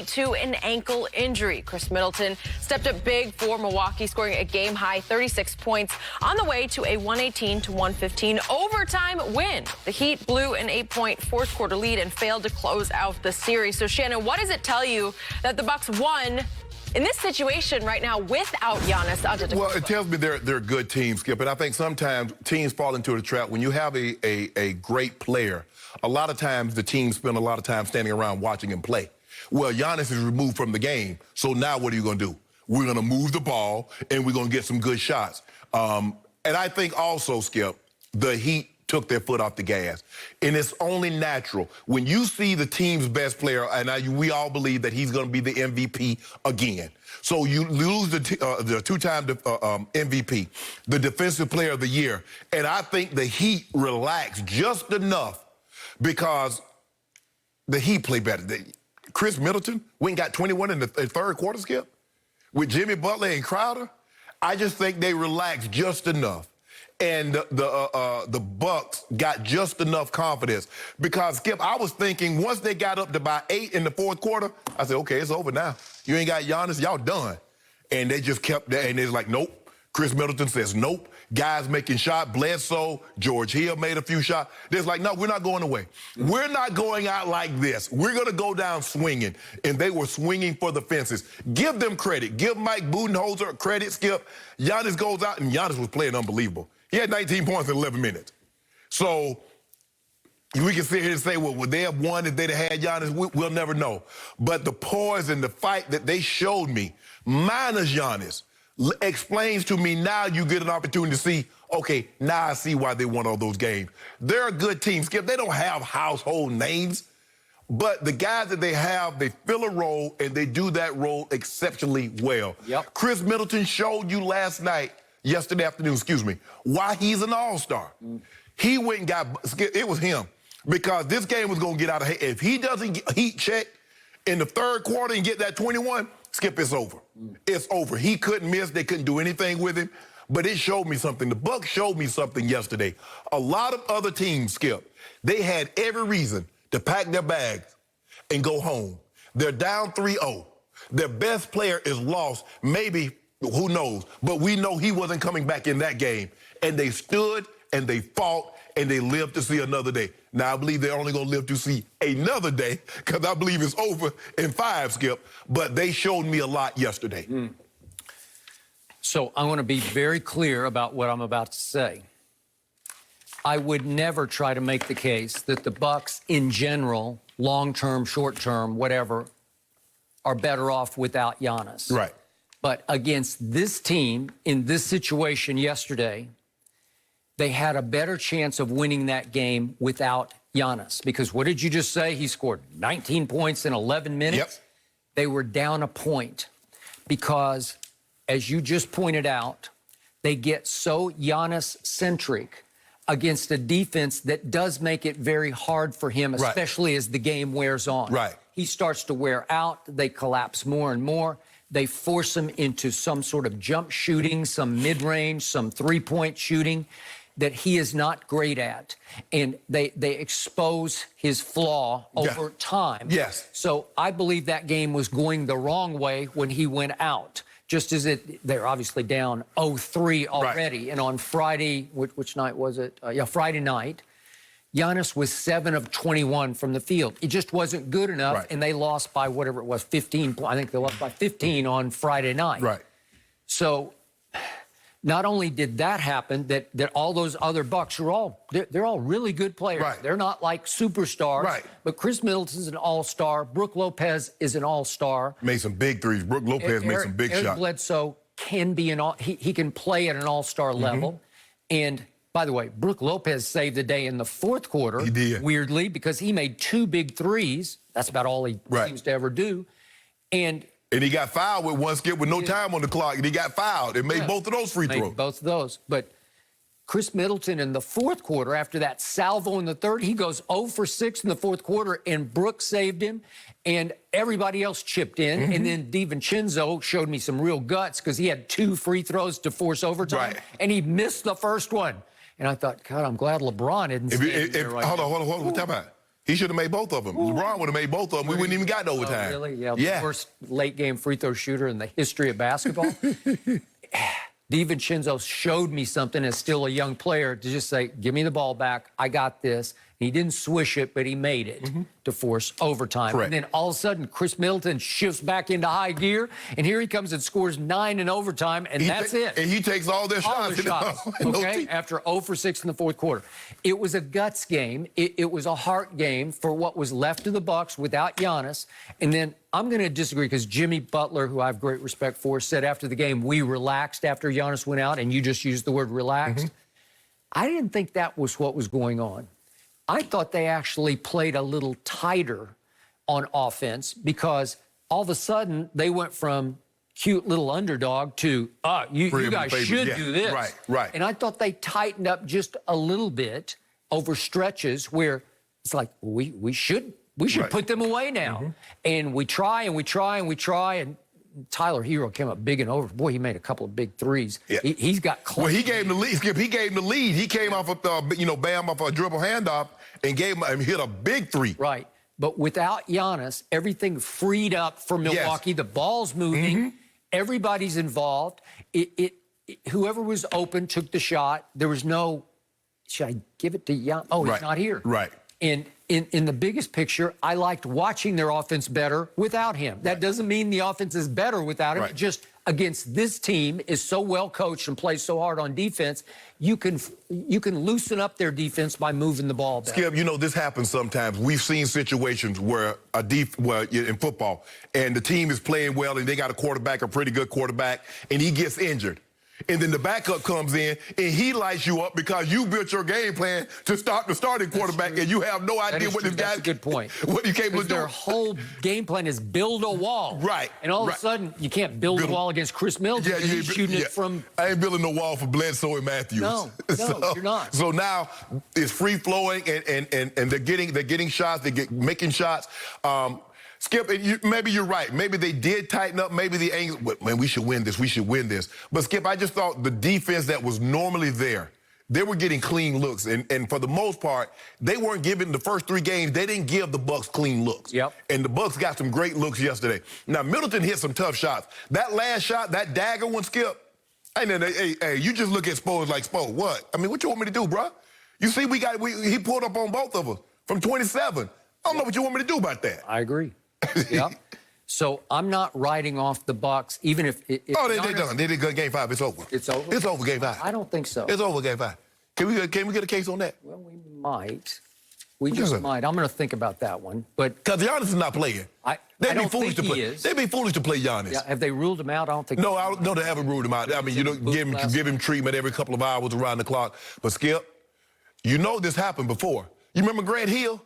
night to an ankle injury. Chris Middleton stepped up big for Milwaukee, scoring a game-high 36 points on the way to a 118-115 overtime win. The Heat blew an 8-point fourth-quarter lead and failed to close out the series. So, Shannon, what does it tell you that the Bucks won in this situation right now without Giannis Antetokounmpo? Well, it tells me they're a good team, Skip. And I think sometimes teams fall into the trap. When you have a great player, a lot of times the team spend a lot of time standing around watching him play. Well, Giannis is removed from the game, so now what are you going to do? We're going to move the ball, and we're going to get some good shots. And I think also, Skip, the Heat took their foot off the gas. And it's only natural. When you see the team's best player, and we all believe that he's going to be the MVP again. So you lose the two-time MVP, the Defensive Player of the Year. And I think the Heat relaxed just enough because the Heat play better. Chris Middleton went and got 21 in the third quarter, Skip, with Jimmy Butler and Crowder. I just think they relaxed just enough. And the Bucks got just enough confidence. Because, Skip, I was thinking once they got up to about 8 in the fourth quarter, I said, okay, it's over now. You ain't got Giannis, y'all done. And they just kept that, and they're like, nope. Chris Middleton says nope. Guys making shots. Bledsoe, George Hill made a few shots. They're like, no, we're not going away. We're not going out like this. We're going to go down swinging. And they were swinging for the fences. Give them credit. Give Mike Budenholzer credit, Skip. Giannis goes out, and Giannis was playing unbelievable. He had 19 points in 11 minutes. So we can sit here and say, well, would they have won if they'd have had Giannis? We'll never know. But the poise and the fight that they showed me, minus Giannis, explains to me now you get an opportunity to see, okay, now I see why they won all those games. They're a good team, Skip. They don't have household names, but the guys that they have, they fill a role, and they do that role exceptionally well. Yep. Chris Middleton showed you yesterday afternoon, why he's an all-star. He went and got, it was him, because this game was going to get out of hand. If he doesn't get heat check in the third quarter and get that 21, Skip, it's over. It's over. He couldn't miss. They couldn't do anything with him. But it showed me something. The Bucks showed me something yesterday. A lot of other teams, Skip, they had every reason to pack their bags and go home. They're down 3-0. Their best player is lost. Maybe, who knows? But we know he wasn't coming back in that game. And they stood and they fought and they lived to see another day. Now, I believe they're only going to live to see another day because I believe it's over in 5, Skip. But they showed me a lot yesterday. So I want to be very clear about what I'm about to say. I would never try to make the case that the Bucks in general, long-term, short-term, whatever, are better off without Giannis. Right. But against this team, in this situation yesterday, they had a better chance of winning that game without Giannis. Because what did you just say? He scored 19 points in 11 minutes. Yep. They were down a point because, as you just pointed out, they get so Giannis-centric against a defense that does make it very hard for him, especially as the game wears on. Right. He starts to wear out. They collapse more and more. They force him into some sort of jump shooting, some mid-range, some three-point shooting that he is not great at. And they expose his flaw over time. Yes. So I believe that game was going the wrong way when he went out. Just as they're obviously down 0-3 already. Right. And on Friday, which night was it? Friday night, Giannis was 7 of 21 from the field. It just wasn't good enough, right. And they lost by whatever it was, 15. I think they lost by 15 on Friday night. Right. So not only did that happen, that all those other Bucks are they're all really good players. Right. They're not like superstars. Right. But Chris Middleton's an all-star. Brook Lopez is an all-star. Made some big threes. Brook Lopez made some big shots. Eric Bledsoe can be he can play at an all-star level. And by the way, Brook Lopez saved the day in the fourth quarter. He did. Weirdly, because he made 2 big threes. That's about all he seems to ever do. And he got fouled with one, Skip, with no time on the clock, and he got fouled and made both of those free throws. Both of those. But Chris Middleton in the fourth quarter, after that salvo in the third, he goes 0 for 6 in the fourth quarter, and Brook saved him, and everybody else chipped in. And then DiVincenzo showed me some real guts because he had 2 free throws to force overtime, and he missed the first one. And I thought, God, I'm glad LeBron isn't standing there right now. Hold on. What time about? He should have made both of them. LeBron would have made both of them. We wouldn't even got to overtime. Oh, really? Yeah. Worst late-game free throw shooter in the history of basketball. DiVincenzo showed me something as still a young player to just say, give me the ball back. I got this. He didn't swish it, but he made it to force overtime. Correct. And then all of a sudden, Chris Middleton shifts back into high gear, and here he comes and scores 9 in overtime, and that's it. And he takes all their shots. All the shots, okay, after 0 for 6 in the fourth quarter. It was a guts game. It was a heart game for what was left of the Bucks without Giannis. And then I'm going to disagree because Jimmy Butler, who I have great respect for, said after the game, we relaxed after Giannis went out, and you just used the word relaxed. I didn't think that was what was going on. I thought they actually played a little tighter on offense because all of a sudden they went from cute little underdog to, you guys should do this. Right. And I thought they tightened up just a little bit over stretches where it's like, we should put them away now. And we try and we try and we try. And Tyler Hero came up big and over. Boy, he made a couple of big threes. Yeah. He's got clean. Well, he gave him the lead. Skip, he gave him the lead. He came off of, Bam off a dribble handoff and hit a big three. Right. But without Giannis, everything freed up for Milwaukee. Yes. The ball's moving. Everybody's involved. Whoever was open took the shot. There was no, should I give it to Giannis? Oh, he's not here. Right. And in the biggest picture, I liked watching their offense better without him. That doesn't mean the offense is better without him. Just against this team is so well coached and plays so hard on defense, you can loosen up their defense by moving the ball better. Skip, this happens sometimes. We've seen situations where in football, and the team is playing well, and they got a pretty good quarterback, and he gets injured. And then the backup comes in, and he lights you up because you built your game plan to start the starting quarterback, and you have no idea what this guy. That's a good point. What you capable of doing. Their whole game plan is build a wall. Right. And all of a sudden, you can't build a wall against Chris Middleton because he's shooting it from. I ain't building no wall for Bledsoe and Matthews. No, you're not. So now it's free flowing, and they're getting shots. Making shots. Skip, maybe you're right. Maybe they did tighten up. Maybe the angle, man, we should win this. We should win this. But, Skip, I just thought the defense that was normally there, they were getting clean looks. And for the most part, they weren't giving the first 3 games, they didn't give the Bucks clean looks. Yep. And the Bucks got some great looks yesterday. Now, Middleton hit some tough shots. That last shot, that dagger one, Skip, hey, you just look at Spo like, Spo, what? I mean, what you want me to do, bro? You see, he pulled up on both of us from 27. I don't know what you want me to do about that. I agree. Yeah. So I'm not writing off the Bucks, even if they're done. They did good game 5. It's over. It's over? It's over game 5. I don't think so. It's over game 5. Can we get a case on that? Well, we might. We just might. I'm going to think about that one. But because Giannis is not playing. They'd be foolish to play. They'd be foolish to play Giannis. Yeah, have they ruled him out? I don't think. No, they haven't ruled him out. I mean, give him treatment every couple of hours around the clock. But Skip, this happened before. You remember Grant Hill?